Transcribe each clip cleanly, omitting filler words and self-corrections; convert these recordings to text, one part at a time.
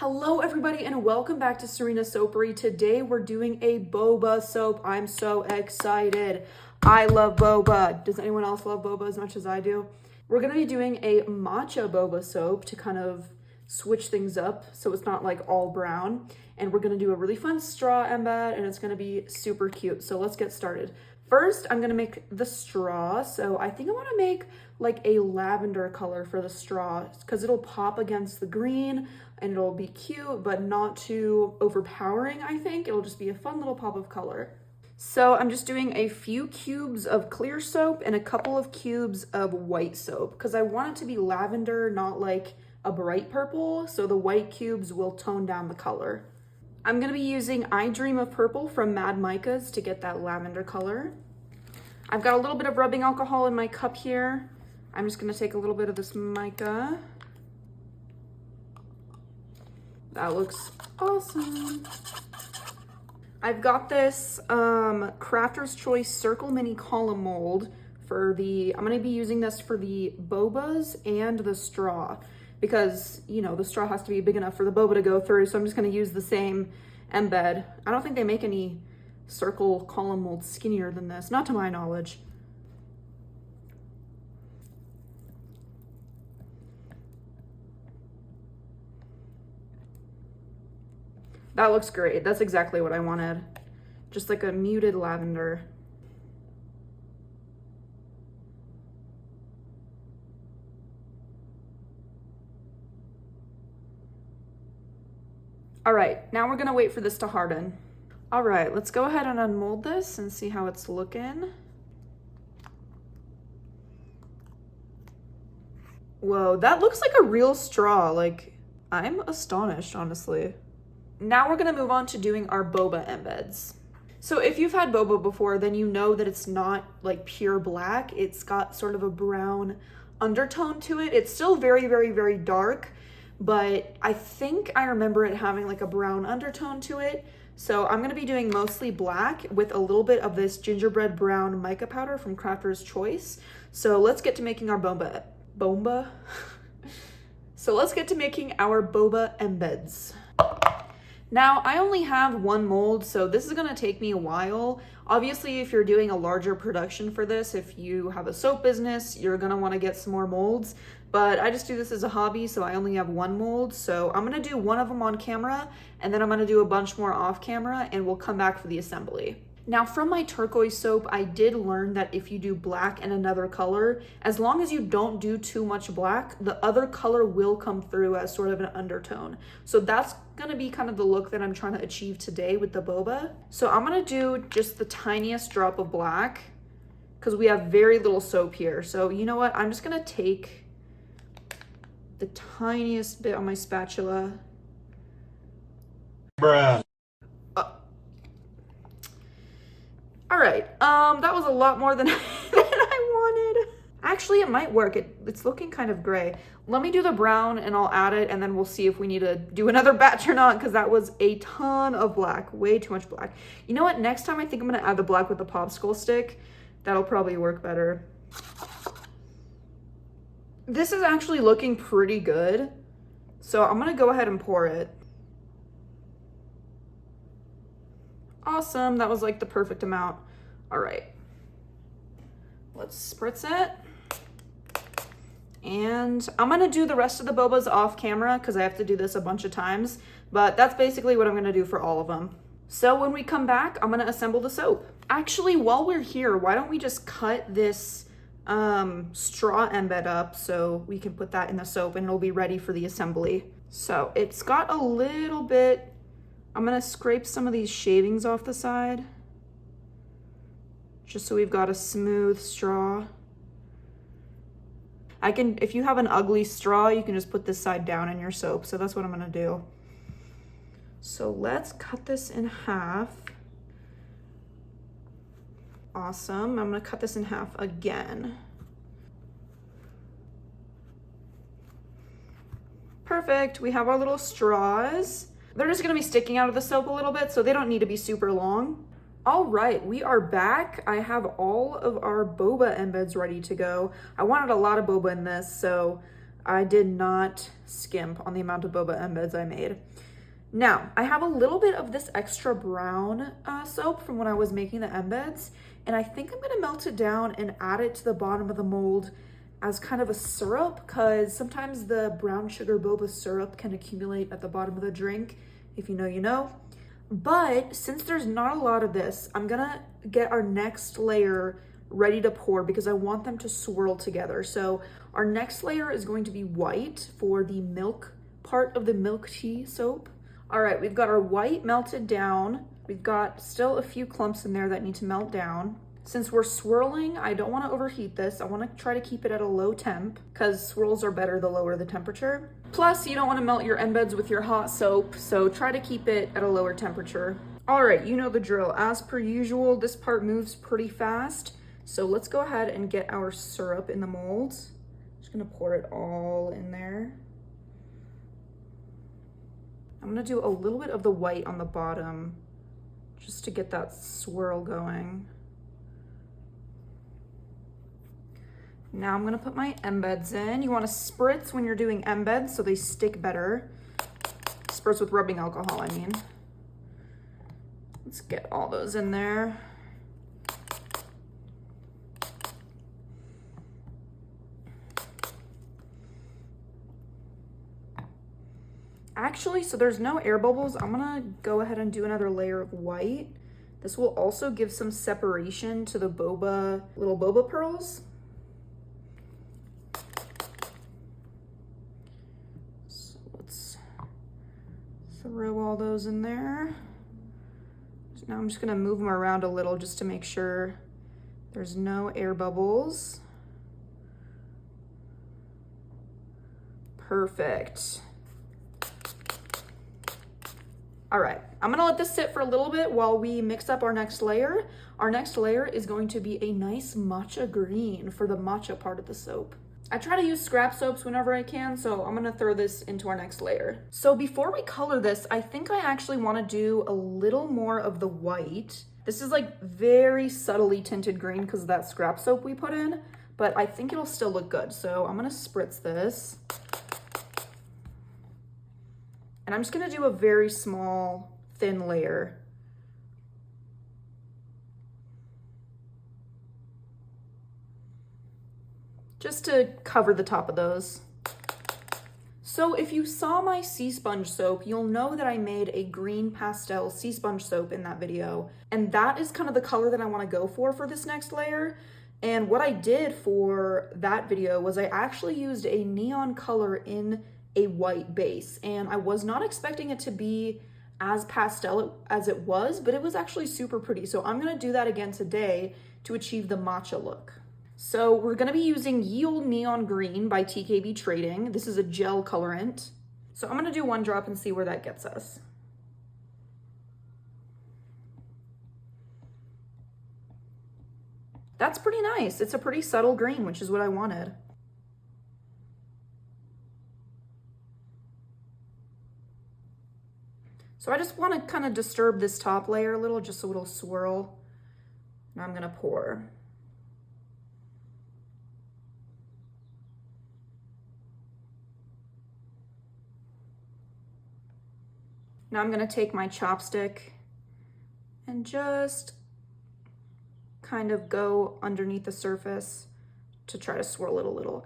Hello everybody and welcome back to Serena Soapery. Today we're doing a boba soap. I'm so excited. I love boba. Does anyone else love boba as much as I do? We're gonna be doing a matcha boba soap to kind of switch things up so it's not like all brown. And we're gonna do a really fun straw embed and it's gonna be super cute. So let's get started. First, I'm gonna make the straw. So I think I wanna make like a lavender color for the straw because it'll pop against the green and it'll be cute, but not too overpowering, I think. It'll just be a fun little pop of color. So I'm just doing a few cubes of clear soap and a couple of cubes of white soap because I want it to be lavender, not like a bright purple. So the white cubes will tone down the color. I'm gonna be using I Dream of Purple from Mad Micas to get that lavender color. I've got a little bit of rubbing alcohol in my cup here. I'm just gonna take a little bit of this mica. That looks awesome. I've got this Crafter's Choice Circle Mini Column mold for I'm gonna be using this for the bobas and the straw because, you know, the straw has to be big enough for the boba to go through. So I'm just gonna use the same embed. I don't think they make any circle column molds skinnier than this, not to my knowledge. That looks great. That's exactly what I wanted. Just like a muted lavender. All right, now we're gonna wait for this to harden. All right, let's go ahead and unmold this and see how it's looking. Whoa, that looks like a real straw. Like, I'm astonished, honestly. Now we're gonna move on to doing our boba embeds. So if you've had boba before, then you know that it's not like pure black. It's got sort of a brown undertone to it. It's still very, very, very dark, but I think I remember it having like a brown undertone to it. So I'm gonna be doing mostly black with a little bit of this gingerbread brown mica powder from Crafter's Choice. So let's get to making our boba. So let's get to making our boba embeds. Now, I only have one mold, so this is gonna take me a while. Obviously, if you're doing a larger production for this, if you have a soap business, you're gonna wanna get some more molds, but I just do this as a hobby, so I only have one mold. So I'm gonna do one of them on camera, and then I'm gonna do a bunch more off camera, and we'll come back for the assembly. Now, from my turquoise soap, I did learn that if you do black and another color, as long as you don't do too much black, the other color will come through as sort of an undertone. So that's gonna be kind of the look that I'm trying to achieve today with the boba. So I'm gonna do just the tiniest drop of black because we have very little soap here. So you know what? I'm just gonna take the tiniest bit on my spatula. Bruh. All right, that was a lot more than, than I wanted. Actually, it might work. It's looking kind of gray. Let me do the brown and I'll add it and then we'll see if we need to do another batch or not because that was a ton of black, way too much black. You know what, next time I think I'm gonna add the black with the popsicle stick. That'll probably work better. This is actually looking pretty good. So I'm gonna go ahead and pour it. Awesome, that was like the perfect amount. All right, let's spritz it. And I'm gonna do the rest of the bobas off camera because I have to do this a bunch of times, but that's basically what I'm gonna do for all of them. So when we come back, I'm gonna assemble the soap. Actually, while we're here, why don't we just cut this straw embed up so we can put that in the soap and it'll be ready for the assembly. So it's got a little bit, I'm gonna scrape some of these shavings off the side just so we've got a smooth straw. If you have an ugly straw, you can just put this side down in your soap. So that's what I'm gonna do. So let's cut this in half. Awesome, I'm gonna cut this in half again. Perfect, we have our little straws. They're just gonna be sticking out of the soap a little bit, so they don't need to be super long. All right, we are back. I have all of our boba embeds ready to go. I wanted a lot of boba in this, so I did not skimp on the amount of boba embeds I made. Now, I have a little bit of this extra brown soap from when I was making the embeds, and I think I'm gonna melt it down and add it to the bottom of the mold as kind of a syrup, because sometimes the brown sugar boba syrup can accumulate at the bottom of the drink. If you know, you know. But since there's not a lot of this, I'm gonna get our next layer ready to pour because I want them to swirl together. So our next layer is going to be white for the milk part of the milk tea soap. All right, we've got our white melted down. We've got still a few clumps in there that need to melt down. Since we're swirling, I don't want to overheat this. I want to try to keep it at a low temp because swirls are better the lower the temperature. Plus, you don't want to melt your embeds with your hot soap, so try to keep it at a lower temperature. All right, you know the drill. As per usual, this part moves pretty fast. So let's go ahead and get our syrup in the mold. Just gonna pour it all in there. I'm gonna do a little bit of the white on the bottom just to get that swirl going. Now I'm gonna put my embeds in. You wanna spritz when you're doing embeds so they stick better. Spritz with rubbing alcohol, I mean. Let's get all those in there. Actually, so there's no air bubbles. I'm gonna go ahead and do another layer of white. This will also give some separation to the boba, little boba pearls. So let's throw all those in there. So now I'm just gonna move them around a little just to make sure there's no air bubbles. Perfect. All right, I'm gonna let this sit for a little bit while we mix up our next layer. Our next layer is going to be a nice matcha green for the matcha part of the soap. I try to use scrap soaps whenever I can, so I'm gonna throw this into our next layer. So before we color this, I think I actually wanna do a little more of the white. This is like very subtly tinted green because of that scrap soap we put in, but I think it'll still look good. So I'm gonna spritz this. And I'm just gonna do a very small, thin layer. Just to cover the top of those. So if you saw my sea sponge soap, you'll know that I made a green pastel sea sponge soap in that video. And that is kind of the color that I wanna go for this next layer. And what I did for that video was I actually used a neon color in a white base, and I was not expecting it to be as pastel as it was, but it was actually super pretty. So I'm gonna do that again today to achieve the matcha look. So we're gonna be using Ye Olde Neon Green by TKB Trading. This is a gel colorant. So I'm gonna do one drop and see where that gets us. That's pretty nice. It's a pretty subtle green, which is what I wanted. So I just want to kind of disturb this top layer a little, just so it'll swirl. Now I'm going to pour. Now I'm going to take my chopstick and just kind of go underneath the surface to try to swirl it a little.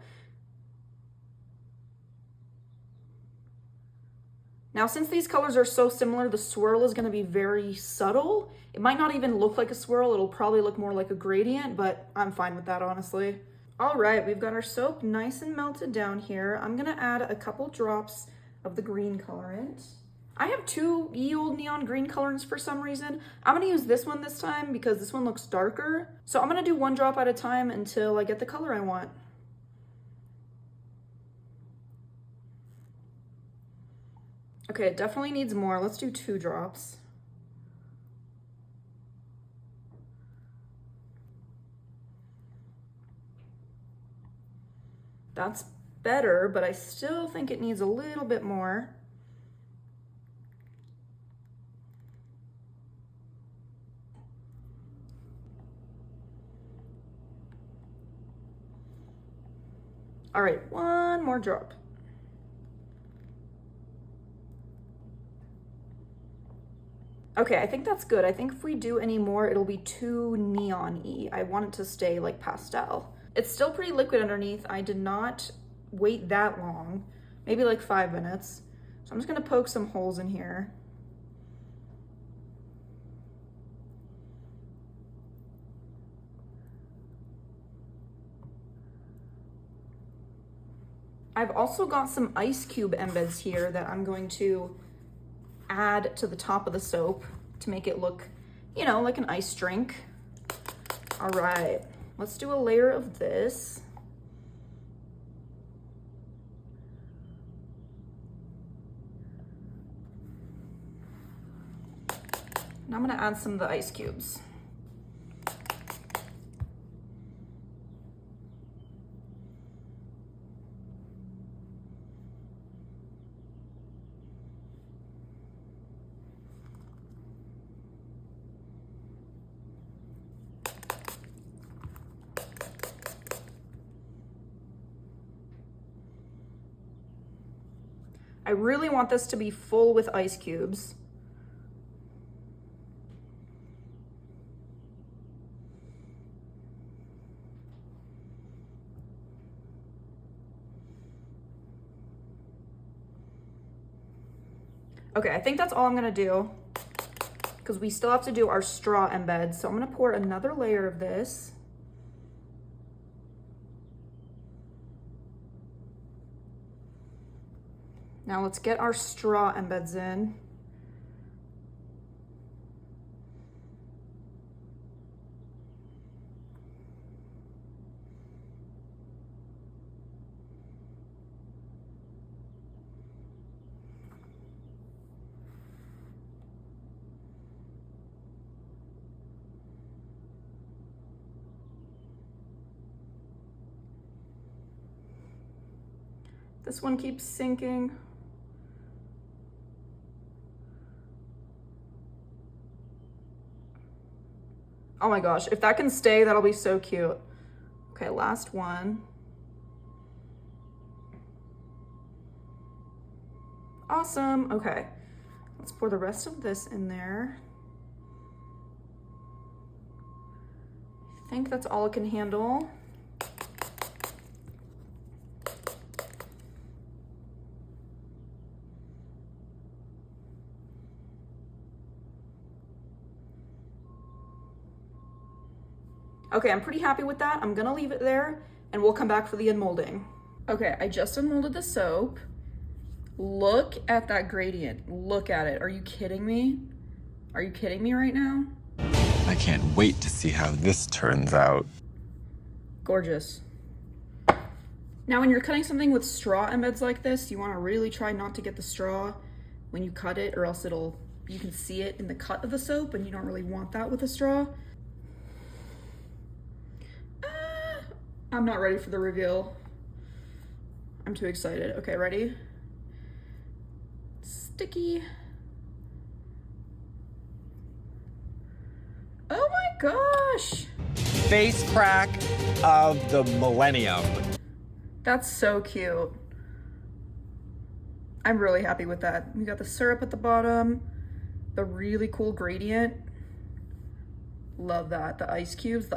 Now, since these colors are so similar, the swirl is gonna be very subtle. It might not even look like a swirl. It'll probably look more like a gradient, but I'm fine with that, honestly. All right, we've got our soap nice and melted down here. I'm gonna add a couple drops of the green colorant. I have two Ye Olde Neon Green colorants for some reason. I'm gonna use this one this time because this one looks darker. So I'm gonna do one drop at a time until I get the color I want. Okay, it definitely needs more. Let's do 2 drops. That's better, but I still think it needs a little bit more. All right, one more drop. Okay, I think that's good. I think if we do any more, it'll be too neon-y. I want it to stay like pastel. It's still pretty liquid underneath. I did not wait that long, maybe like 5 minutes. So I'm just gonna poke some holes in here. I've also got some ice cube embeds here that I'm going to add to the top of the soap to make it look, you know, like an ice drink. All right, let's do a layer of this. And I'm gonna add some of the ice cubes. I really want this to be full with ice cubes. Okay, I think that's all I'm gonna do because we still have to do our straw embed. So I'm gonna pour another layer of this. Now let's get our straw embeds in. This one keeps sinking. Oh my gosh, if that can stay, that'll be so cute. Okay, last one. Awesome, okay. Let's pour the rest of this in there. I think that's all it can handle. Okay, I'm pretty happy with that. I'm gonna leave it there and we'll come back for the unmolding. Okay, I just unmolded the soap. Look at that gradient. Look at it. Are you kidding me? Are you kidding me right now? I can't wait to see how this turns out. Gorgeous. Now, when you're cutting something with straw embeds like this, you wanna really try not to get the straw when you cut it, or else you can see it in the cut of the soap and you don't really want that with a straw. I'm not ready for the reveal. I'm too excited. Okay, ready? Sticky. Oh my gosh. Face crack of the millennium. That's so cute. I'm really happy with that. We got the syrup at the bottom, the really cool gradient. Love that. The ice cubes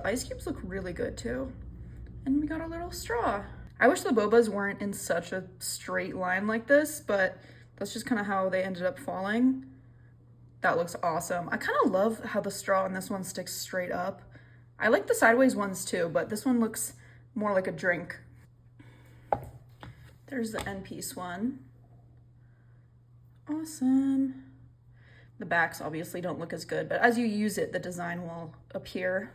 look really good too. And we got a little straw. I wish the bobas weren't in such a straight line like this, but that's just kind of how they ended up falling. That looks awesome. I kind of love how the straw in this one sticks straight up. I like the sideways ones too, but this one looks more like a drink. There's the end piece one. Awesome. The backs obviously don't look as good, but as you use it, the design will appear.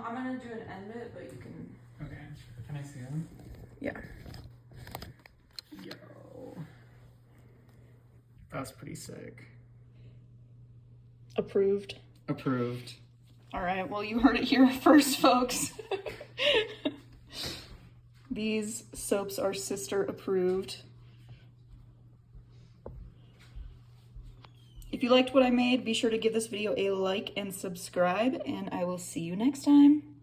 I'm gonna do an end bit, but you can. Okay. Can I see them? Yeah. Yo. That's pretty sick. Approved. Approved. All right, well, you heard it here first, folks. These soaps are sister approved. If you liked what I made, be sure to give this video a like and subscribe, and I will see you next time.